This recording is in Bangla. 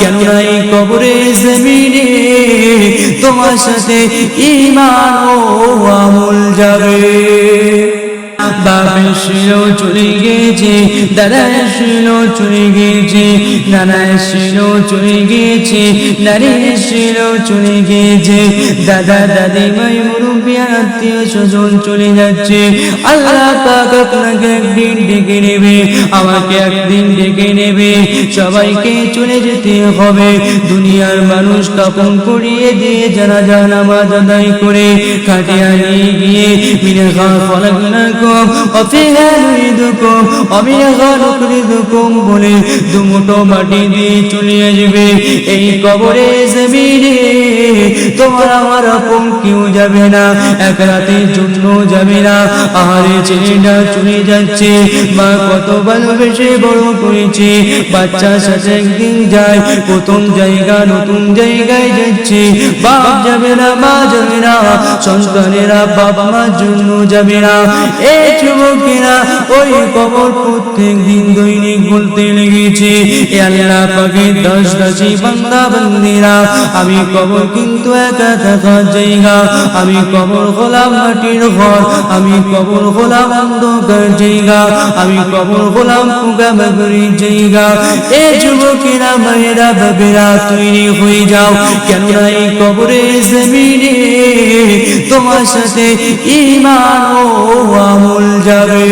কেননা এই কবরে জমিনে তোমার সাথে ঈমান ও আমল যাবে। বাপ ছিল চলে গেছে, দাদা ছিল চলে গেছে, নানা ছিল চলে গেছে, নারী ছিল চলে গেছে, দাদা দাদি ভাই মুরব্বী আত্মীয় স্বজন চলে যাচ্ছে। আল্লাহ পাক আপনাকে একদিন ডেকে নেবে, আমাকে একদিন ডেকে নেবে, সবাইকে চলে যেতে হবে। দুনিয়ার মানুষ কাপন পরিয়ে দিয়ে জানাজা নামাজ আদায় করে খাটিয়া নিয়ে গিয়ে মিনাখা ফলাকুম অফিহা নুইদুকুম অমিনাখা নুকরিদুকুম বলে দুমুঠো মাটি দিয়ে চলে আসবে। এই কবরে জমিনে তোমার আমার আপন কেউ যাবে না, এক রাতের জন্য যাবে না। আহারে ছেলেটা চলে যাচ্ছে, মা কত ভালোবেসে বড় করেছে, বাচ্চার সাথে একদিন যায়, প্রথম জায়গা নতুন জায়গায় যাচ্ছে। বাপ যাবে না, মা যাবে না, সন্তানেরা বাবা মার জন্য যাবে না। এই যুবকেরা ওই কবর প্রত্যেক দিন দৈনিক বলতে লেগেছে, এ আল্লাহ পাকের দাস দাসী বান্দা বান্দিরা, আমি কবর কিন্তু একা থাকার জায়গা, আমি কবর হলাম মাটির ঘর, আমি কবর হলাম অন্ধকার জায়গা, আমি কবর হলাম পোকামাকড়ের জায়গা। এ যুবকেরা মায়েরা বাবেরা তৈরি হয়ে যাও, কেননা এই কবরে জমিনে তোমার সাথে ঈমান ও আমল যাবে।